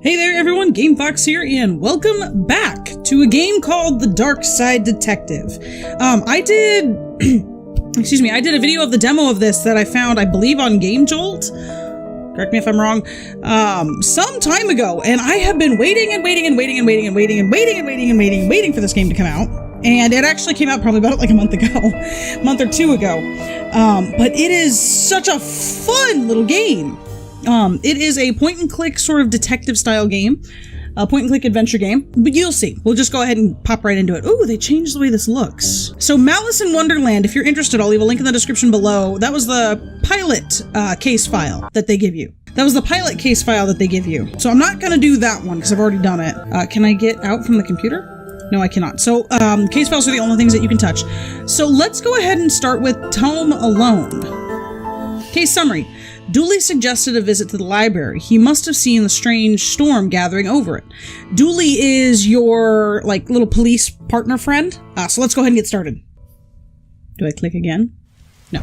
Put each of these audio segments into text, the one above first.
Hey there everyone, GameFox here, and welcome back to a game called the Darkside Detective. I did a video of the demo of this that I found, I believe, on GameJolt. Correct me if I'm wrong. Some time ago, and I have been waiting for this game to come out. And it actually came out probably about like a month or two ago. But it is such a fun little game. It is a point-and-click sort of detective-style game, a point-and-click adventure game, but you'll see. We'll just go ahead and pop right into it. Ooh, they changed the way this looks. So Malice in Wonderland, if you're interested, I'll leave a link in the description below. That was the pilot case file that they give you. So I'm not going to do that one because I've already done it. Can I get out from the computer? No, I cannot. So case files are the only things that you can touch. So let's go ahead and start with Tome Alone. Case summary. Dooley suggested a visit to the library. He must have seen the strange storm gathering over it. Dooley is your, like, little police partner friend. So let's go ahead and get started. Do I click again? No.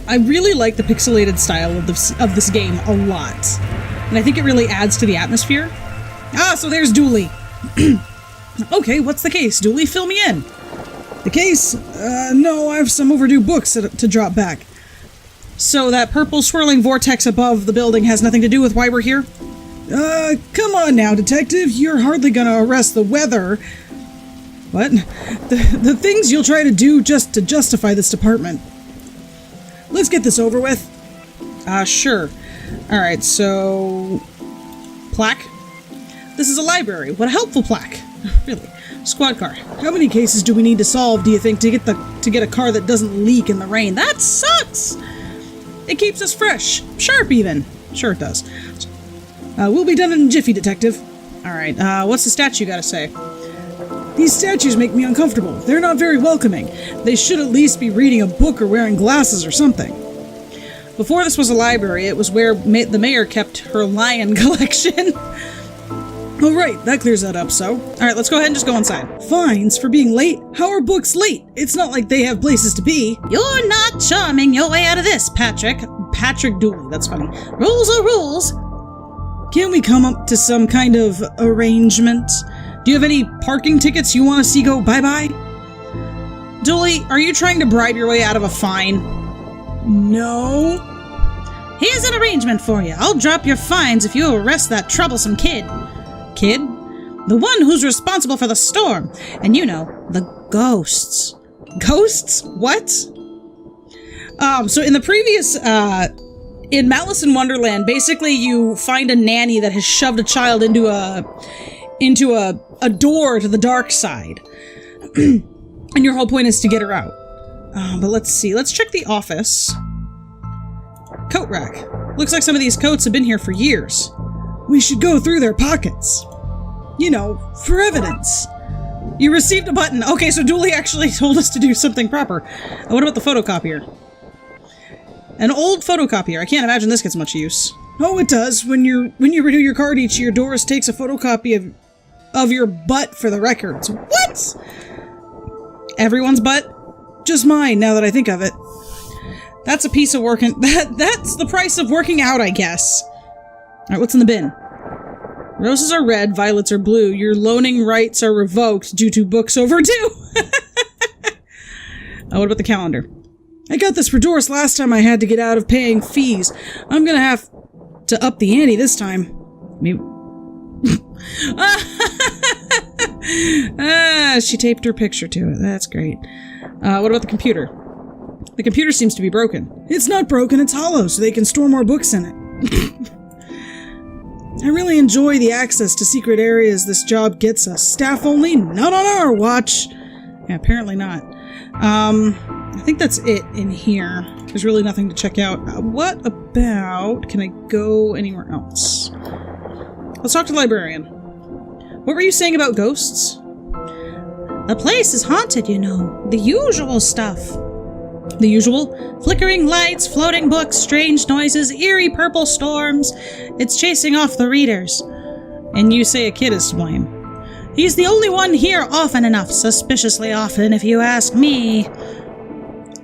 I really like the pixelated style of this game a lot. And I think it really adds to the atmosphere. So there's Dooley. Okay, what's the case? Dooley, fill me in. The case? No, I have some overdue books to drop back. So that purple swirling vortex above the building has nothing to do with why we're here? Come on now, detective. You're hardly gonna arrest the weather. What? The things you'll try to do just to justify this department. Let's get this over with. Sure. Alright, so... Plaque? This is a library. What a helpful plaque. Really. Squad car. How many cases do we need to solve, do you think, to get a car that doesn't leak in the rain? That sucks! It keeps us fresh. Sharp, even. Sure it does. We'll be done in a jiffy, detective. Alright, what's the statue gotta say? These statues make me uncomfortable. They're not very welcoming. They should at least be reading a book or wearing glasses or something. Before this was a library, it was where the mayor kept her lion collection. Oh right, that clears that up, so. Alright, let's go ahead and just go inside. Fines for being late? How are books late? It's not like they have places to be. You're not charming your way out of this, Patrick. Patrick Dooley, that's funny. Rules are rules. Can't we come up to some kind of arrangement? Do you have any parking tickets you want to see go bye-bye? Dooley, are you trying to bribe your way out of a fine? No. Here's an arrangement for you. I'll drop your fines if you arrest that troublesome kid. Kid? The one who's responsible for the storm. And you know, the ghosts. Ghosts? What? So in the previous, in Malice in Wonderland, basically you find a nanny that has shoved a child into a door to the dark side. And your whole point is to get her out. But let's see. Let's check the office. Coat rack. Looks like some of these coats have been here for years. We should go through their pockets. You know, for evidence. You received a button. Okay, so Dooley actually told us to do something proper. What about the photocopier? An old photocopier. I can't imagine this gets much use. Oh, it does. When you renew your card, each of your doors takes a photocopy of your butt for the records. What? Everyone's butt? Just mine, now that I think of it. That's a piece of working... That's the price of working out, I guess. Alright, what's in the bin? Roses are red, violets are blue. Your loaning rights are revoked due to books overdue. What about the calendar? I got this for Doris last time I had to get out of paying fees. I'm gonna have to up the ante this time. Maybe... she taped her picture to it. That's great. What about the computer? The computer seems to be broken. It's not broken, it's hollow, so they can store more books in it. I really enjoy the access to secret areas this job gets us. Staff only? Not on our watch! Yeah, apparently not. I think that's it in here. There's really nothing to check out. What about... Can I go anywhere else? Let's talk to the librarian. What were you saying about ghosts? The place is haunted, you know. The usual stuff. The usual? Flickering lights, floating books, strange noises, eerie purple storms. It's chasing off the readers. And you say a kid is to blame. He's the only one here often enough, suspiciously often, if you ask me.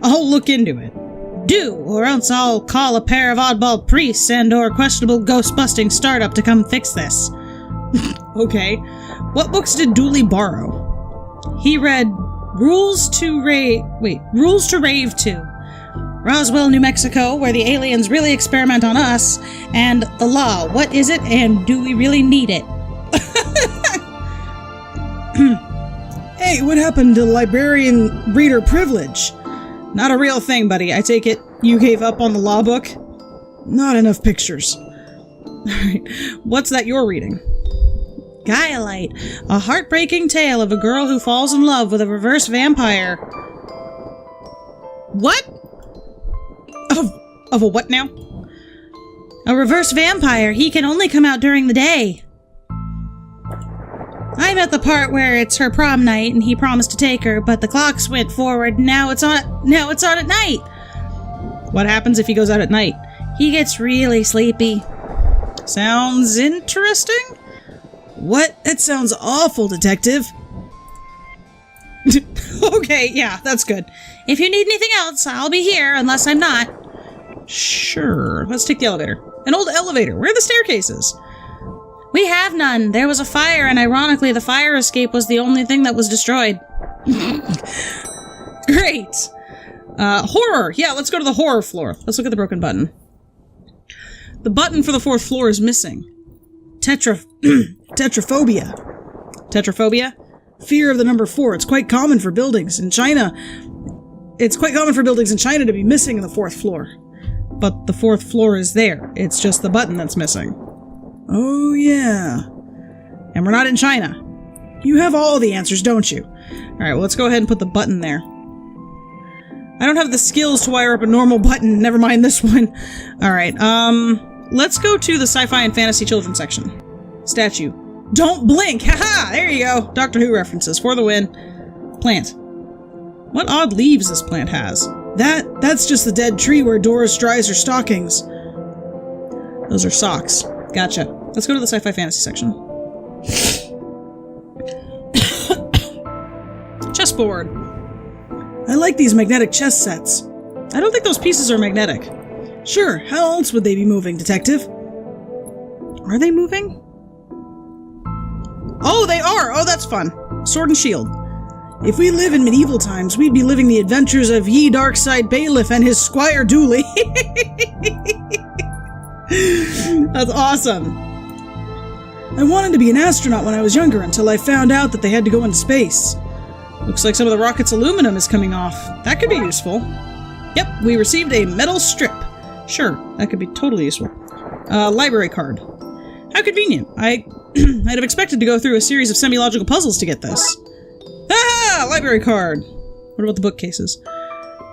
I'll look into it. Do, or else I'll call a pair of oddball priests and/or questionable ghost-busting startup to come fix this. Okay. What books did Dooley borrow? He read Rules to Rave 2, Roswell, New Mexico, where the aliens really experiment on us, and The Law, What Is It, and Do We Really Need It? Hey, what happened to librarian reader privilege? Not a real thing, buddy. I take it you gave up on the law book? Not enough pictures. Alright, what's that you're reading? Guilite, a heartbreaking tale of a girl who falls in love with a reverse vampire. What? Of a what now? A reverse vampire. He can only come out during the day. I'm at the part where it's her prom night and he promised to take her, but the clocks went forward. Now it's on at night. What happens if he goes out at night? He gets really sleepy. Sounds interesting? What? That sounds awful, Detective. Okay, yeah, that's good. If you need anything else, I'll be here, unless I'm not. Sure. Let's take the elevator. An old elevator. Where are the staircases? We have none. There was a fire, and ironically, the fire escape was the only thing that was destroyed. Great. Horror. Yeah, let's go to the horror floor. Let's look at the broken button. The button for the 4th floor is missing. Tetraphobia. Tetraphobia? Fear of the number 4. It's quite common for buildings in China. It's quite common for buildings in China to be missing in the 4th floor. But the 4th floor is there. It's just the button that's missing. Oh, yeah. And we're not in China. You have all the answers, don't you? Alright, well, let's go ahead and put the button there. I don't have the skills to wire up a normal button. Never mind this one. Alright, let's go to the sci-fi and fantasy children section. Statue. Don't blink! Haha! There you go! Doctor Who references for the win. Plant. What odd leaves this plant has? That's just the dead tree where Doris dries her stockings. Those are socks. Gotcha. Let's go to the sci-fi fantasy section. Chessboard. I like these magnetic chess sets. I don't think those pieces are magnetic. Sure, how else would they be moving, Detective? Are they moving? Oh, they are! Oh, that's fun. Sword and shield. If we live in medieval times, we'd be living the adventures of ye Darkside Bailiff and his Squire Dooley. That's awesome. I wanted to be an astronaut when I was younger until I found out that they had to go into space. Looks like some of the rocket's aluminum is coming off. That could be useful. Yep, we received a metal strip. Sure, that could be totally useful. Library card. How convenient. I'd have expected to go through a series of semi-logical puzzles to get this. Ah! Library card. What about the bookcases?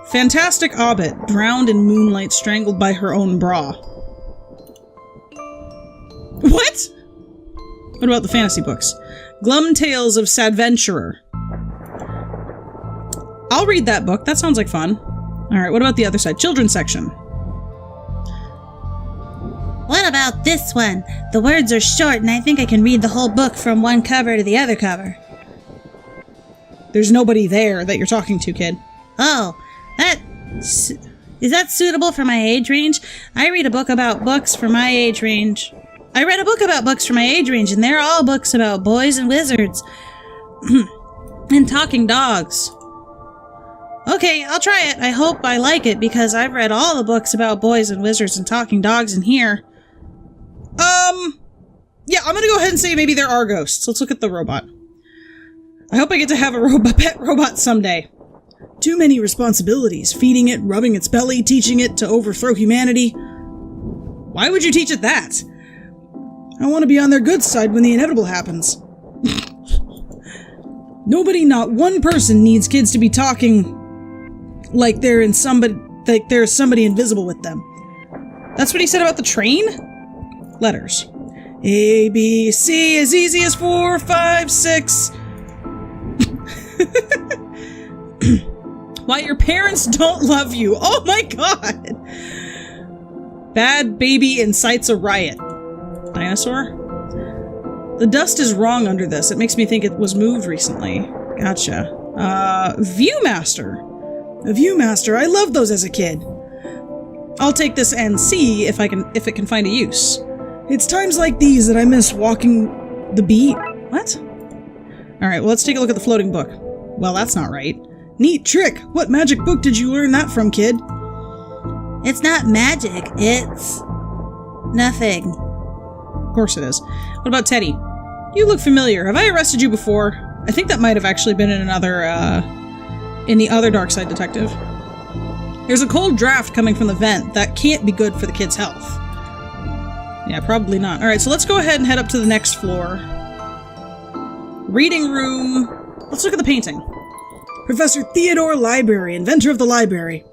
Fantastic Obbit, drowned in moonlight, strangled by her own bra. What? What about the fantasy books? Glum Tales of Sadventurer. I'll read that book. That sounds like fun. Alright, what about the other side? Children's section. What about this one? The words are short and I think I can read the whole book from one cover to the other cover. There's nobody there that you're talking to, kid. Oh, is that suitable for my age range? I read a book about books for my age range. I read a book about books for my age range, and they're all books about boys and wizards. And talking dogs. Okay, I'll try it. I hope I like it, because I've read all the books about boys and wizards and talking dogs in here. Yeah, I'm gonna go ahead and say maybe there are ghosts. Let's look at the robot. I hope I get to have a pet robot someday. Too many responsibilities. Feeding it, rubbing its belly, teaching it to overthrow humanity. Why would you teach it that? I want to be on their good side when the inevitable happens. Nobody, not one person, needs kids to be talking like there's somebody invisible with them. That's what he said about the train? Letters. A, B, C, as easy as 4, 5, 6. Why your parents don't love you. Oh my god! Bad baby incites a riot. Dinosaur? The dust is wrong under this. It makes me think it was moved recently. Gotcha. Viewmaster. A Viewmaster. I loved those as a kid. I'll take this and see if it can find a use. It's times like these that I miss walking the beat. What? Alright, well, let's take a look at the floating book. Well, that's not right. Neat trick! What magic book did you learn that from, kid? It's not magic, it's nothing. Of course it is. What about Teddy? You look familiar. Have I arrested you before? I think that might have actually been in another, in the other Darkside Detective. There's a cold draft coming from the vent. That can't be good for the kid's health. Yeah, probably not. Alright, so let's go ahead and head up to the next floor. Reading room. Let's look at the painting. Professor Theodore Library, inventor of the library.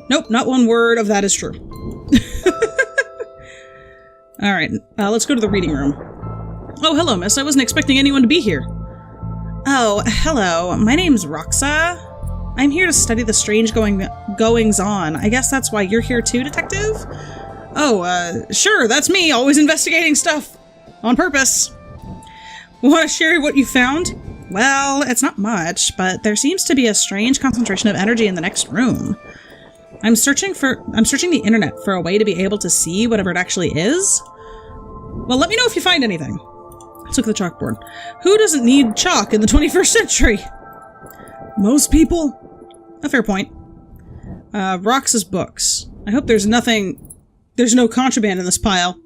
Nope, not one word of that is true. Alright, let's go to the reading room. Oh, hello, miss. I wasn't expecting anyone to be here. Oh, hello. My name's Roxa. I'm here to study the strange goings-on. I guess that's why you're here too, detective? Oh, sure, that's me, always investigating stuff. On purpose. Want to share what you found? Well, it's not much, but there seems to be a strange concentration of energy in the next room. I'm searching the internet for a way to be able to see whatever it actually is. Well, let me know if you find anything. Let's look at the chalkboard. Who doesn't need chalk in the 21st century? Most people. A fair point. Rox's books. I hope there's no contraband in this pile.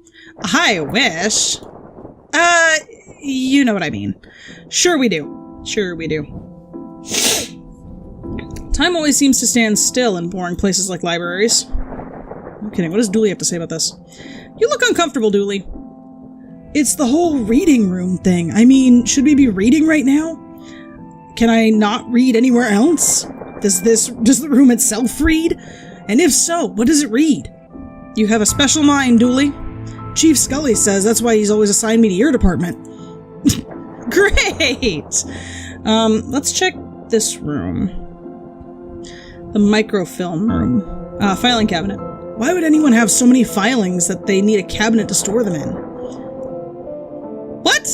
I wish. You know what I mean. Sure we do. Sure we do. Time always seems to stand still in boring places like libraries. I'm kidding. What does Dooley have to say about this? You look uncomfortable, Dooley. It's the whole reading room thing. I mean, should we be reading right now? Can I not read anywhere else? Does the room itself read? And if so, what does it read? You have a special mind, Dooley. Chief Scully says that's why he's always assigned me to your department. Great! Let's check this room. The microfilm room. Filing cabinet. Why would anyone have so many filings that they need a cabinet to store them in? What?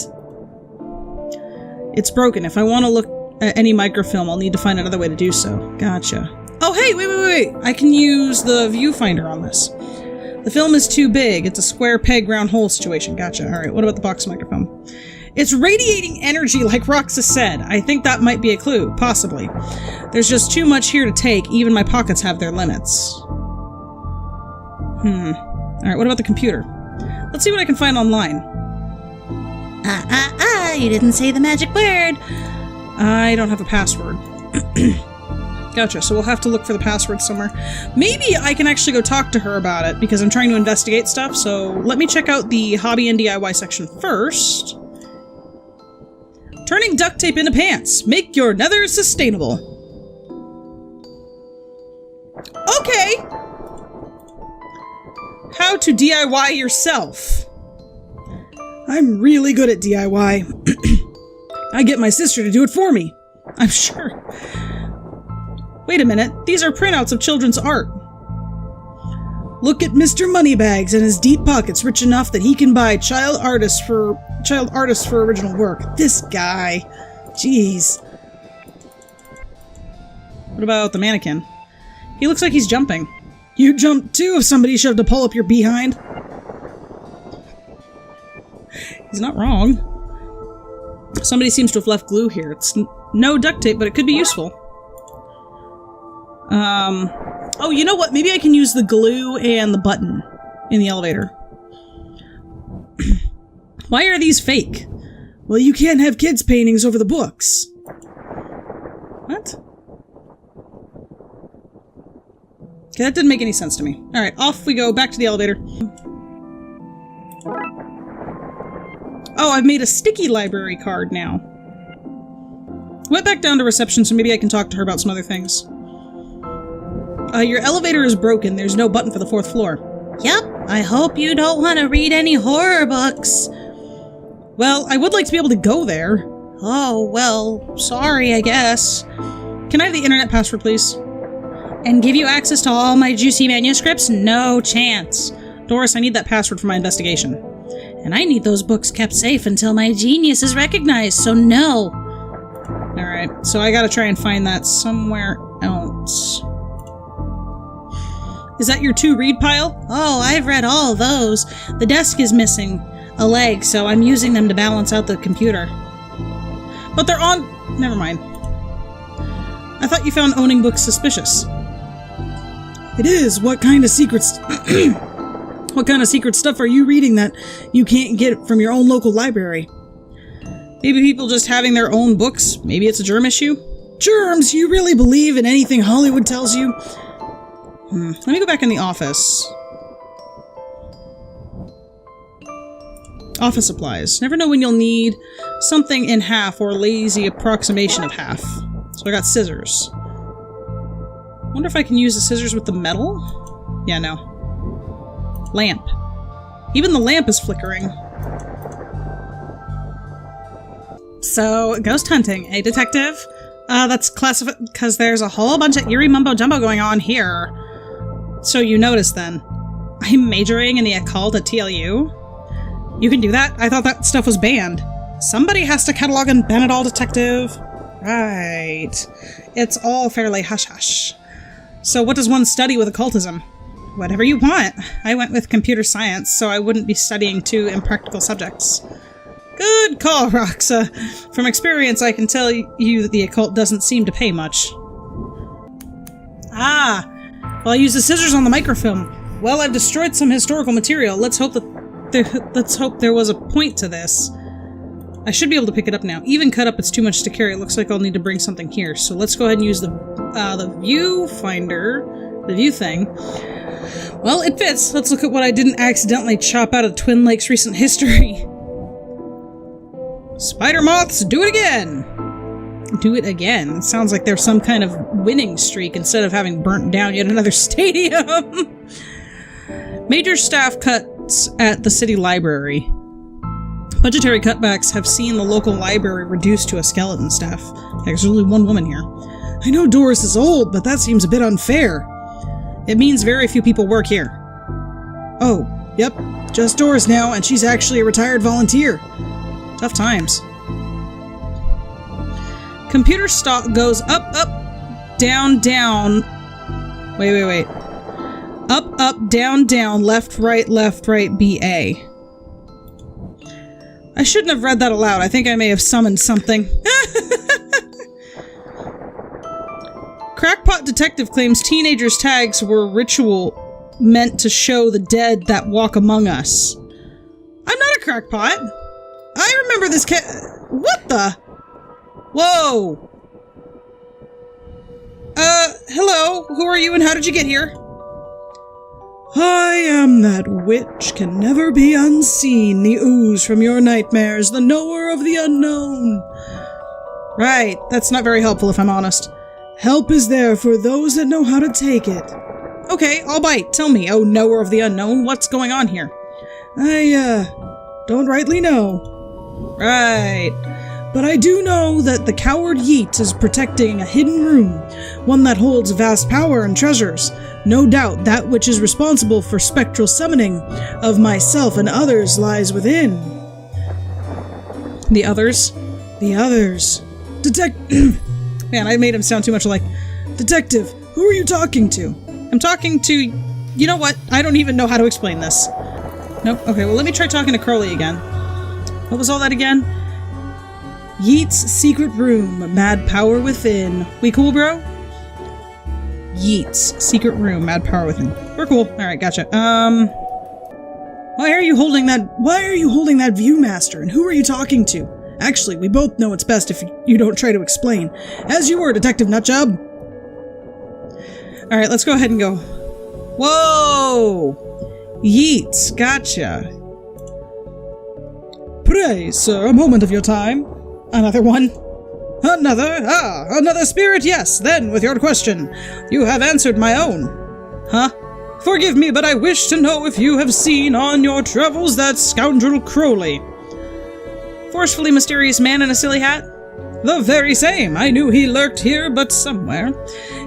It's broken. If I want to look at any microfilm, I'll need to find another way to do so. Gotcha. Oh, hey, wait. I can use the viewfinder on this. The film is too big. It's a square peg round hole situation. Gotcha. Alright, what about the box microphone? It's radiating energy like Roxa said. I think that might be a clue. Possibly. There's just too much here to take. Even my pockets have their limits. Alright, what about the computer? Let's see what I can find online. You didn't say the magic word. I don't have a password. Gotcha, so we'll have to look for the password somewhere. Maybe I can actually go talk to her about it, because I'm trying to investigate stuff, so let me check out the hobby and DIY section first. Turning duct tape into pants. Make your nether sustainable. Okay! How to DIY yourself. I'm really good at DIY. I get my sister to do it for me. I'm sure. Wait a minute, these are printouts of children's art. Look at Mr. Moneybags and his deep pockets rich enough that he can buy child artists for original work. This guy. Jeez. What about the mannequin? He looks like he's jumping. You'd jump too if somebody shoved a pole up your behind. He's not wrong. Somebody seems to have left glue here. It's no duct tape, but it could be useful. Oh, you know what? Maybe I can use the glue and the button in the elevator. Why are these fake? Well, you can't have kids' paintings over the books. What? Okay, that didn't make any sense to me. Alright, off we go, back to the elevator. Oh, I've made a sticky library card now. Went back down to reception, so maybe I can talk to her about some other things. Your elevator is broken. There's no button for the 4th floor. Yep, I hope you don't want to read any horror books. Well, I would like to be able to go there. Oh, well, sorry, I guess. Can I have the internet password, please? And give you access to all my juicy manuscripts? No chance. Doris, I need that password for my investigation. And I need those books kept safe until my genius is recognized, so no. Alright, so I gotta try and find that somewhere else. Is that your 2 read pile? Oh, I've read all of those. The desk is missing a leg, so I'm using them to balance out the computer. But they're on... Never mind. I thought you found owning books suspicious. It is. What kind of secrets... What kind of secret stuff are you reading that you can't get from your own local library? Maybe people just having their own books. Maybe it's a germ issue. Germs? You really believe in anything Hollywood tells you? Let me go back in the office. Office supplies. Never know when you'll need something in half or a lazy approximation of half. So I got scissors. Wonder if I can use the scissors with the metal? Yeah, no. Lamp. Even the lamp is flickering. So, ghost hunting, eh, detective? That's classified because there's a whole bunch of eerie mumbo-jumbo going on here. So you noticed then. I'm majoring in the occult at TLU. You can do that? I thought that stuff was banned. Somebody has to catalog and ban it all, detective. Right. It's all fairly hush-hush. So what does one study with occultism? Whatever you want. I went with computer science, so I wouldn't be studying 2 impractical subjects. Good call, Roxa. From experience, I can tell you that the occult doesn't seem to pay much. Ah! Well, I used the scissors on the microfilm. Well, I've destroyed some historical material. Let's hope there was a point to this. I should be able to pick it up now. Even cut up, it's too much to carry. It looks like I'll need to bring something here. So let's go ahead and use the viewfinder, the view thing. Well, it fits. Let's look at what I didn't accidentally chop out of Twin Lakes' recent history. Spider moths, do it again! Do it again? Sounds like there's some kind of winning streak instead of having burnt down yet another stadium. Major staff cuts at the city library. Budgetary cutbacks have seen the local library reduced to a skeleton staff. There's only 1 woman here. I know Doris is old, but that seems a bit unfair. It means very few people work here. Oh, yep. Just Doris now, and she's actually a retired volunteer. Tough times. Computer stock goes up, up, down, down. Wait. Up, up, down, down, left, right, BA. I shouldn't have read that aloud. I think I may have summoned something. Crackpot detective claims teenagers' tags were ritual meant to show the dead that walk among us. I'm not a crackpot. I remember this What the? Whoa! Hello? Who are you and how did you get here? I am that which can never be unseen, the ooze from your nightmares, the knower of the unknown. Right, that's not very helpful if I'm honest. Help is there for those that know how to take it. Okay, I'll bite. Tell me, oh knower of the unknown, what's going on here? I, don't rightly know. Right. But I do know that the coward Yeet is protecting a hidden room, one that holds vast power and treasures. No doubt that which is responsible for spectral summoning of myself and others lies within. The others? The others. Man, I made him sound too much like... Detective, who are you talking to? I'm talking to... You know what? I don't even know how to explain this. Nope. Okay, well let me try talking to Crowley again. What was all that again? Yeet's secret room, mad power within. We cool, bro? Yeet's secret room, mad power within. We're cool. Alright, gotcha. Why are you holding that Viewmaster, and who are you talking to? Actually, we both know it's best if you don't try to explain. As you were, Detective Nutjob. Alright, let's go ahead and go. Whoa! Yeets, gotcha. Pray, sir, a moment of your time. Another one? Another spirit, yes. Then, with your question, you have answered my own. Huh? Forgive me, but I wish to know if you have seen on your travels that scoundrel Crowley. Forcefully mysterious man in a silly hat? The very same. I knew he lurked here, but somewhere.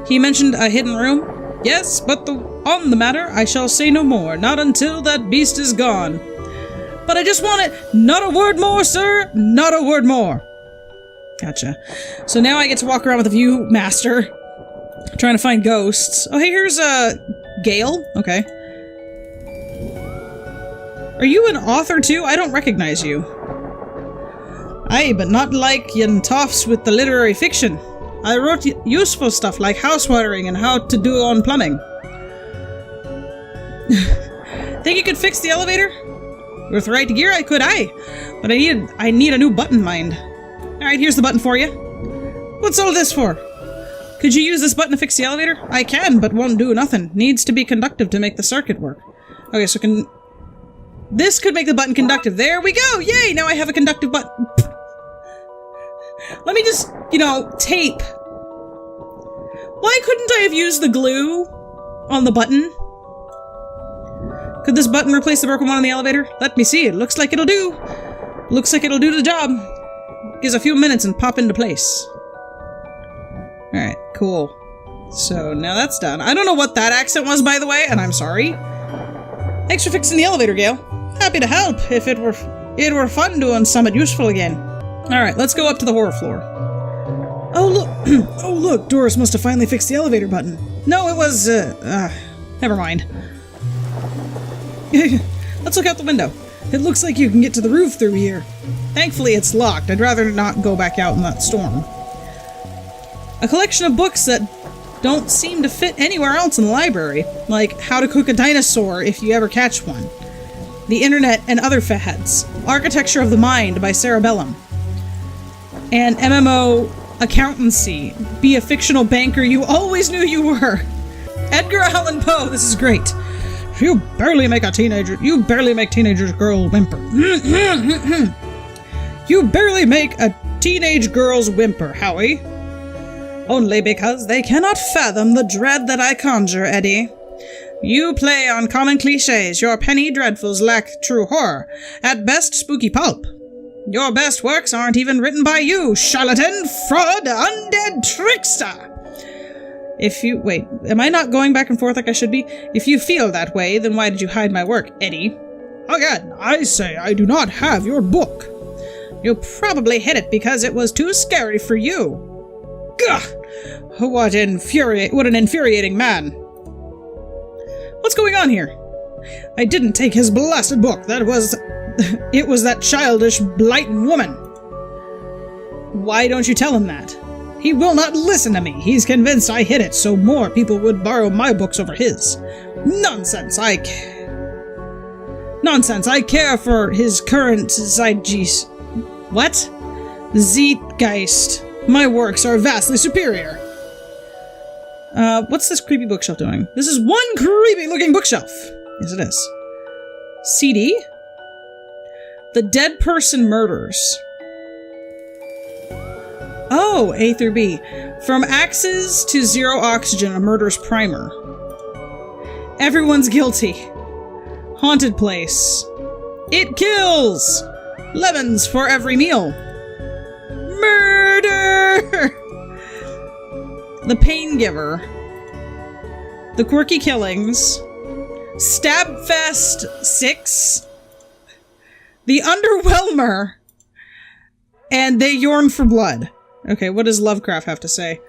He mentioned a hidden room? Yes, but on the matter, I shall say no more, not until that beast is gone. But I just want it. Not a word more, sir. Not a word more. Gotcha. So now I get to walk around with a Viewmaster, trying to find ghosts. Oh, hey, here's Gale? Okay. Are you an author too? I don't recognize you. Aye, but not like yen toffs with the literary fiction. I wrote useful stuff like house watering and how to do on plumbing. Think you could fix the elevator? With the right gear, I could, aye. But I need a new button mind. Alright, here's the button for you. What's all this for? Could you use this button to fix the elevator? I can, but won't do nothing. Needs to be conductive to make the circuit work. Okay, so this could make the button conductive. There we go! Yay! Now I have a conductive button. Let me just, you know, tape. Why couldn't I have used the glue on the button? Could this button replace the broken one on the elevator? Let me see. It looks like it'll do. Looks like it'll do the job. Gives a few minutes and pop into place. Alright, cool. So now that's done. I don't know what that accent was, by the way, and I'm sorry. Thanks for fixing the elevator, Gale. Happy to help. If it were fun doing something useful again. Alright, let's go up to the horror floor. Oh, look. Oh, look. Doris must have finally fixed the elevator button. No, it was, never mind. Let's look out the window. It looks like you can get to the roof through here. Thankfully, it's locked. I'd rather not go back out in that storm. A collection of books that don't seem to fit anywhere else in the library, like How to Cook a Dinosaur if you ever catch one, The Internet and Other Fads, Architecture of the Mind by Sarah Bellum, and MMO Accountancy, Be a Fictional Banker You Always Knew You Were. Edgar Allan Poe, this is great. You barely make teenage girl whimper. You barely make a teenage girl's whimper, Howie. Only because they cannot fathom the dread that I conjure, Eddie. You play on common cliches. Your penny dreadfuls lack true horror. At best, spooky pulp. Your best works aren't even written by you, charlatan, fraud, undead trickster! Wait, am I not going back and forth like I should be? If you feel that way, then why did you hide my work, Eddie? Again, I say I do not have your book. You probably hid it because it was too scary for you. Gah! What an infuriating man. What's going on here? I didn't take his blasted book. It was that childish, blighting woman. Why don't you tell him that? He will not listen to me. He's convinced I hid it so more people would borrow my books over his. Nonsense, I care for his current zeitgeist. What? Zeitgeist. My works are vastly superior. What's this creepy bookshelf doing? This is one creepy looking bookshelf. Yes, it is. CD? The Dead Person Murders. Oh, A through B. From Axes to Zero Oxygen, a murder's primer. Everyone's guilty. Haunted place. It kills! Lemons for every meal. Murder! The Pain Giver. The Quirky Killings. Stabfest 6. The Underwhelmer. And They Yearn for Blood. Okay, what does Lovecraft have to say?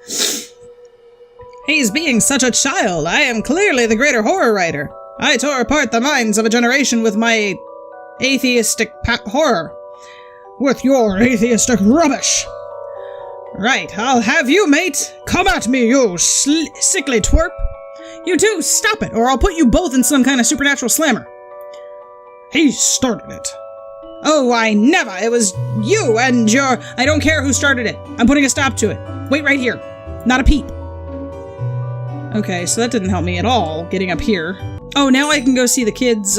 He's being such a child. I am clearly the greater horror writer. I tore apart the minds of a generation with my atheistic horror. With your atheistic rubbish. Right, I'll have you, mate. Come at me, you sickly twerp. You two, stop it, or I'll put you both in some kind of supernatural slammer. He started it. Oh, I never. It was you and your... I don't care who started it. I'm putting a stop to it. Wait right here. Not a peep. Okay, so that didn't help me at all, getting up here. Oh, now I can go see the kid's,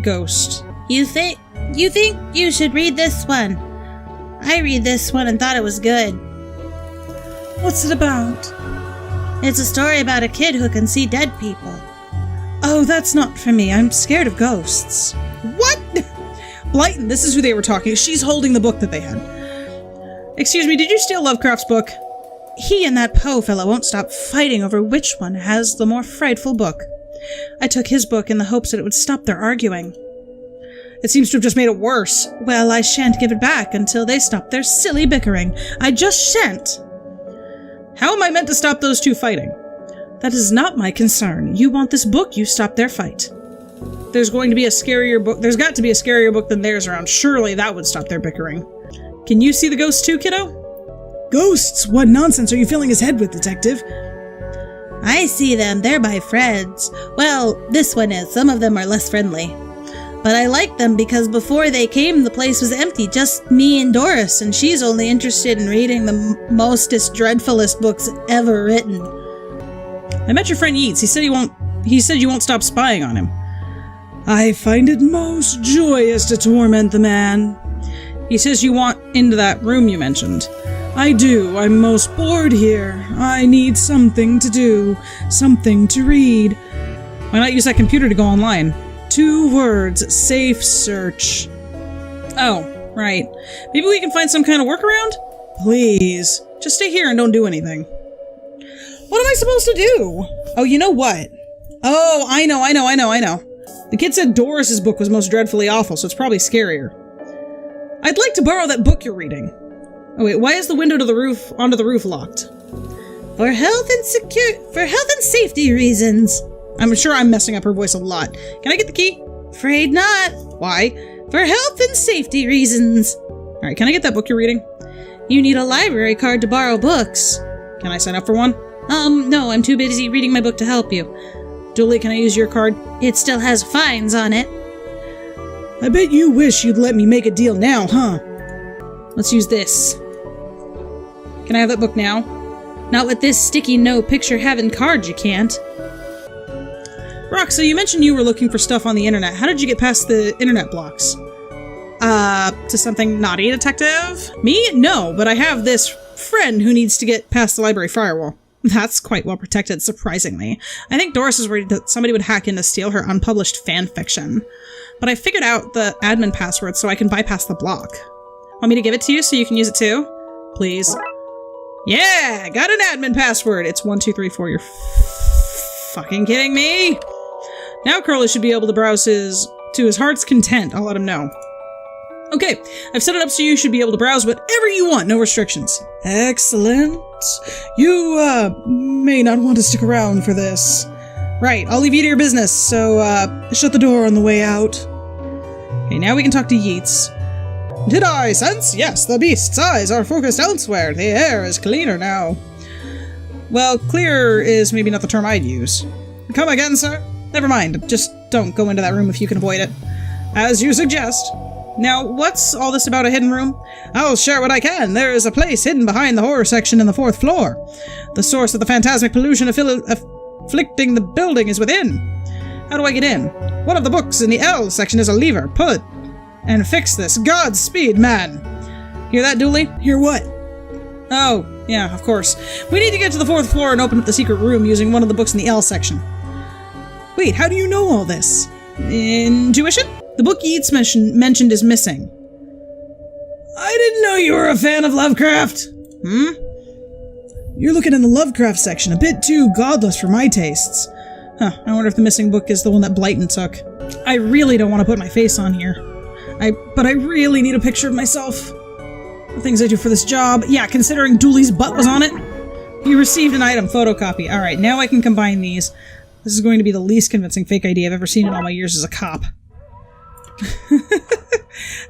ghost. You think you should read this one? I read this one and thought it was good. What's it about? It's a story about a kid who can see dead people. Oh, that's not for me. I'm scared of ghosts. What? Blyton, this is who they were talking. She's holding the book that they had. Excuse me, did you steal Lovecraft's book? He and that Poe fellow won't stop fighting over which one has the more frightful book. I took his book in the hopes that it would stop their arguing. It seems to have just made it worse. Well, I shan't give it back until they stop their silly bickering. I just shan't. How am I meant to stop those two fighting? That is not my concern. You want this book, you stop their fight. There's going to be a scarier book. There's got to be a scarier book than theirs around. Surely that would stop their bickering. Can you see the ghosts too, kiddo? Ghosts? What nonsense are you filling his head with, Detective? I see them. They're my friends. Well, this one is. Some of them are less friendly. But I like them because before they came, the place was empty. Just me and Doris, and she's only interested in reading the mostest dreadfulest books ever written. I met your friend Yeats. He said you won't stop spying on him. I find it most joyous to torment the man. He says you want into that room you mentioned. I do. I'm most bored here. I need something to do, something to read. Why not use that computer to go online? 2 words, safe search. Oh, right. Maybe we can find some kind of workaround? Please. Just stay here and don't do anything. What am I supposed to do? Oh, you know what? Oh, I know. The kid said Doris's book was most dreadfully awful, so it's probably scarier. I'd like to borrow that book you're reading. Oh wait, why is the window to the roof, onto the roof locked? For health and safety reasons. I'm sure I'm messing up her voice a lot. Can I get the key? Afraid not. Why? For health and safety reasons. Alright, can I get that book you're reading? You need a library card to borrow books. Can I sign up for one? No, I'm too busy reading my book to help you. Julie, can I use your card? It still has fines on it. I bet you wish you'd let me make a deal now, huh? Let's use this. Can I have that book now? Not with this sticky no picture having card, you can't. Rox, so you mentioned you were looking for stuff on the internet. How did you get past the internet blocks? To something naughty, Detective? Me? No, but I have this friend who needs to get past the library firewall. That's quite well protected, surprisingly. I think Doris is worried that somebody would hack in to steal her unpublished fan fiction. But I figured out the admin password so I can bypass the block. Want me to give it to you so you can use it too? Please. Yeah! Got an admin password! It's 1234. You're fucking kidding me? Now Curly should be able to browse to his heart's content. I'll let him know. Okay, I've set it up so you should be able to browse whatever you want, no restrictions. Excellent. You, may not want to stick around for this. Right, I'll leave you to your business, so, shut the door on the way out. Okay, now we can talk to Yeats. Did I sense? Yes, the beast's eyes are focused elsewhere. The air is cleaner now. Well, clear is maybe not the term I'd use. Come again, sir? Never mind, just don't go into that room if you can avoid it. As you suggest. Now, what's all this about a hidden room? I'll share what I can. There is a place hidden behind the horror section in the 4th floor. The source of the phantasmic pollution afflicting the building is within. How do I get in? One of the books in the L section is a lever. Pull it and fix this. Godspeed, man. Hear that, Dooley? Hear what? Oh, yeah, of course. We need to get to the 4th floor and open up the secret room using one of the books in the L section. Wait, how do you know all this? Intuition? The book Yeats mentioned is missing. I didn't know you were a fan of Lovecraft. You're looking in the Lovecraft section, a bit too godless for my tastes. Huh, I wonder if the missing book is the one that Blyton took. I really don't want to put my face on here. But I really need a picture of myself. The things I do for this job. Yeah, considering Dooley's butt was on it. You received an item photocopy. Alright, now I can combine these. This is going to be the least convincing fake ID I've ever seen in all my years as a cop.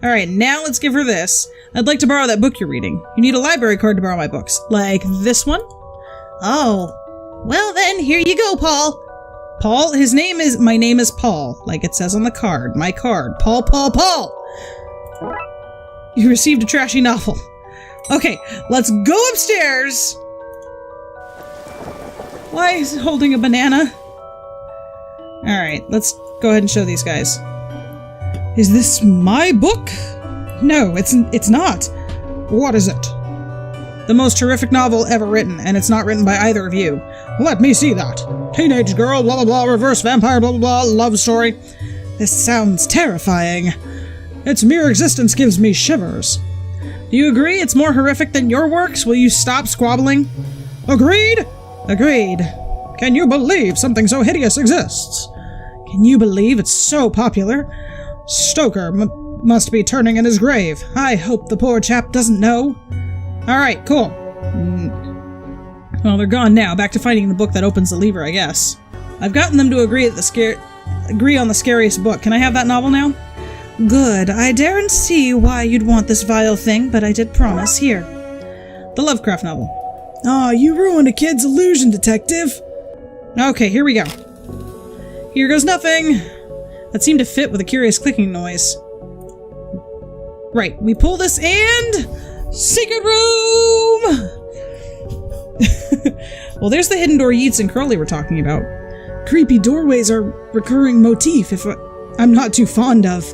Alright, now let's give her this. I'd like to borrow that book you're reading. You need a library card to borrow my books. Like this one? Oh. Well then, here you go, Paul. Paul? My name is Paul. Like it says on the card. My card. Paul. You received a trashy novel. Okay, let's go upstairs. Why is it holding a banana? Alright, let's go ahead and show these guys. Is this my book? No, it's not. What is it? The most horrific novel ever written, and it's not written by either of you. Let me see that. Teenage girl, blah blah blah, reverse vampire, blah blah blah, love story. This sounds terrifying. Its mere existence gives me shivers. Do you agree it's more horrific than your works? Will you stop squabbling? Agreed? Agreed. Can you believe something so hideous exists? Can you believe it's so popular? Stoker must be turning in his grave. I hope the poor chap doesn't know. Alright, cool. Well, they're gone now. Back to finding the book that opens the lever, I guess. I've gotten them to agree on the scariest book. Can I have that novel now? Good. I daren't see why you'd want this vile thing, but I did promise. Here. The Lovecraft novel. Aw, you ruined a kid's illusion, detective. Okay, here we go. Here goes nothing. That seemed to fit with a curious clicking noise. Right, we pull this and... Secret room! Well, there's the hidden door Yeats and Crowley were talking about. Creepy doorways are recurring motif I'm not too fond of.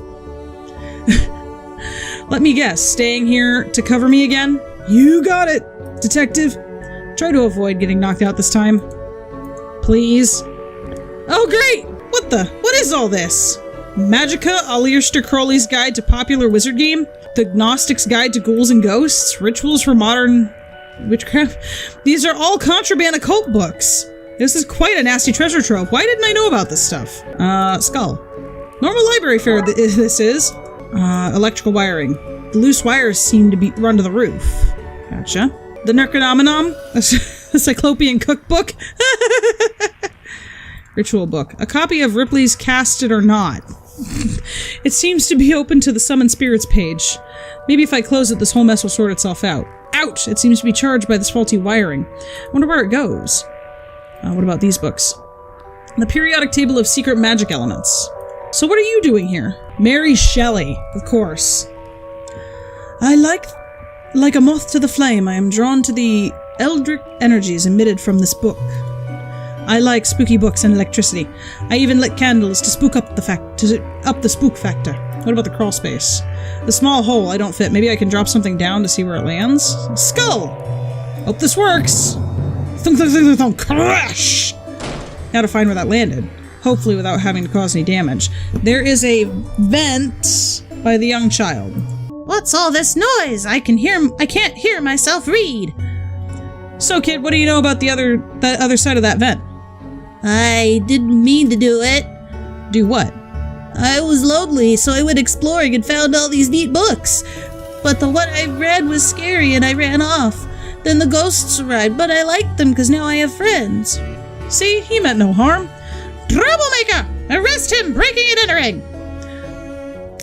Let me guess, staying here to cover me again? You got it, detective. Try to avoid getting knocked out this time. Please. Oh, great! What is all this? Magica, Aleister Crowley's Guide to Popular Wizard Game? The Gnostic's Guide to Ghouls and Ghosts? Rituals for Modern Witchcraft? These are all contraband occult books. This is quite a nasty treasure trove. Why didn't I know about this stuff? Skull. Normal library fare this is. Electrical wiring. The loose wires seem to be run to the roof. Gotcha. The Necronomicon? A Cyclopean cookbook? Ritual book. A copy of Ripley's Cast It or Not. It seems to be open to the Summon Spirits page. Maybe if I close it, this whole mess will sort itself out. Ouch! It seems to be charged by this faulty wiring. I wonder where it goes. What about these books? The Periodic Table of Secret Magic Elements. So what are you doing here? Mary Shelley, of course. I like a moth to the flame, I am drawn to the eldritch energies emitted from this book. I like spooky books and electricity. I even lit candles to spook up the spook factor. What about the crawl space? The small hole, I don't fit. Maybe I can drop something down to see where it lands? Skull! Hope this works! Thunk, thunk, thunk, thunk, crash! Now to find where that landed. Hopefully without having to cause any damage. There is a vent by the young child. What's all this noise? I can't hear myself read. So kid, what do you know about the other side of that vent? I didn't mean to do it. Do what? I was lonely, so I went exploring and found all these neat books. But the one I read was scary and I ran off. Then the ghosts arrived, but I liked them because now I have friends. See, he meant no harm. Troublemaker! Arrest him! Breaking and entering!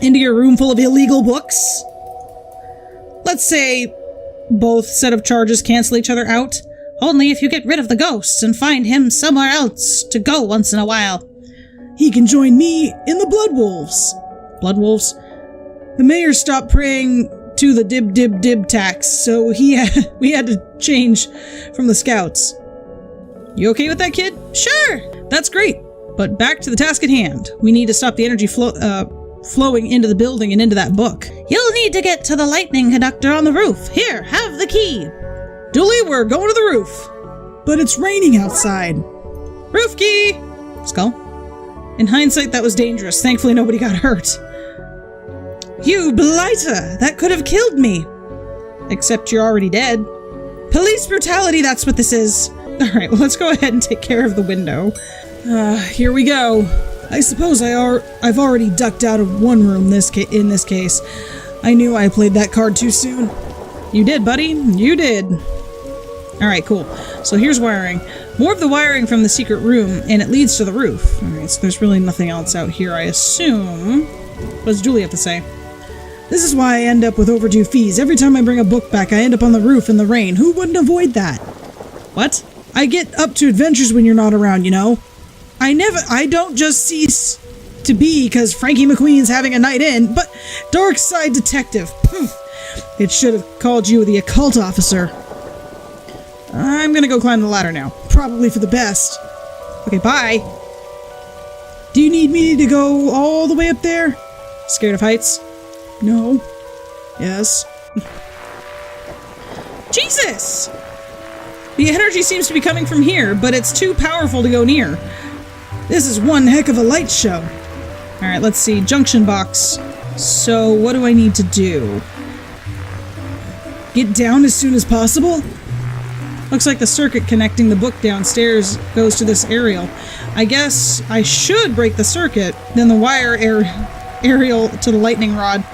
Into your room full of illegal books? Let's say both set of charges cancel each other out. Only if you get rid of the ghosts and find him somewhere else to go once in a while. He can join me in the Blood Wolves. Blood Wolves? The mayor stopped praying to the dib tax, so we had to change from the scouts. You okay with that, kid? Sure! That's great. But back to the task at hand. We need to stop the energy flowing into the building and into that book. You'll need to get to the lightning conductor on the roof. Here, have the key. Dooley, we're going to the roof. But it's raining outside. Roof key! Skull. In hindsight, that was dangerous. Thankfully, nobody got hurt. You blighter! That could have killed me. Except you're already dead. Police brutality, that's what this is. Alright, well, let's go ahead and take care of the window. Here we go. I suppose I've already ducked out of one room in this case. I knew I played that card too soon. You did, buddy. You did. Alright, cool. So here's wiring. More of the wiring from the secret room, and it leads to the roof. Alright, so there's really nothing else out here, I assume. What does Julie have to say? This is why I end up with overdue fees. Every time I bring a book back, I end up on the roof in the rain. Who wouldn't avoid that? What? I get up to adventures when you're not around, you know? I don't just cease to be because Frankie McQueen's having a night in, but Darkside Detective. It should have called you the occult officer. I'm gonna go climb the ladder now. Probably for the best. Okay, bye. Do you need me to go all the way up there? Scared of heights? No. Yes. Jesus! The energy seems to be coming from here, but it's too powerful to go near. This is one heck of a light show. Alright, let's see. Junction box. So, what do I need to do? Get down as soon as possible? Looks like the circuit connecting the book downstairs goes to this aerial. I guess I should break the circuit, then the wire aerial to the lightning rod,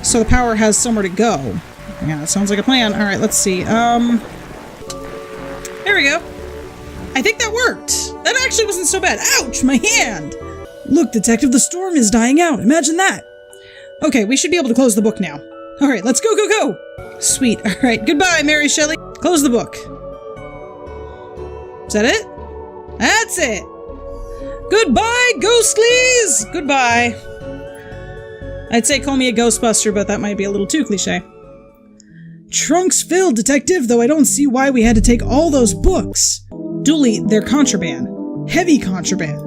so the power has somewhere to go. Yeah, that sounds like a plan. Alright, let's see. Yeah, There we go. I think that worked. That actually wasn't so bad. Ouch, my hand. Look, Detective, the storm is dying out. Imagine that. Okay, we should be able to close the book now. All right, let's go, go, go. Sweet. All right, goodbye, Mary Shelley. Close the book. Is that it? That's it. Goodbye, ghostlies. Goodbye. I'd say call me a Ghostbuster, but that might be a little too cliche. Trunks filled, Detective, though I don't see why we had to take all those books. Dooley, they're contraband. Heavy contraband.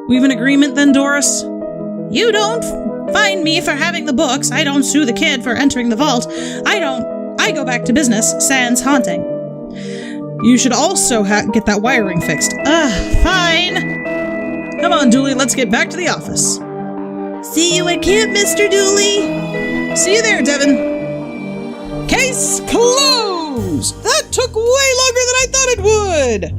We have an agreement then, Doris? You don't fine me for having the books. I don't sue the kid for entering the vault. I go back to business, sans haunting. You should also get that wiring fixed. Fine. Come on, Dooley, let's get back to the office. See you at camp, Mr. Dooley. See you there, Devin. Case closed! That took way longer than I thought it would!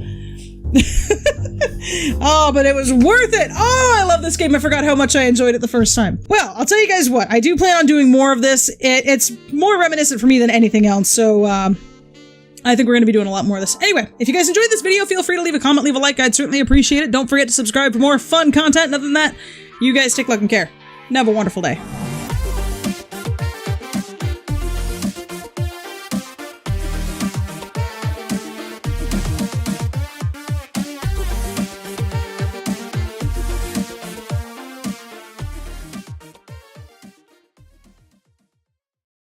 Oh, but it was worth it! Oh, I love this game. I forgot how much I enjoyed it the first time. Well, I'll tell you guys what. I do plan on doing more of this. It's more reminiscent for me than anything else, so I think we're going to be doing a lot more of this. Anyway, if you guys enjoyed this video, feel free to leave a comment, leave a like. I'd certainly appreciate it. Don't forget to subscribe for more fun content. And other than that, you guys take luck and care. And have a wonderful day.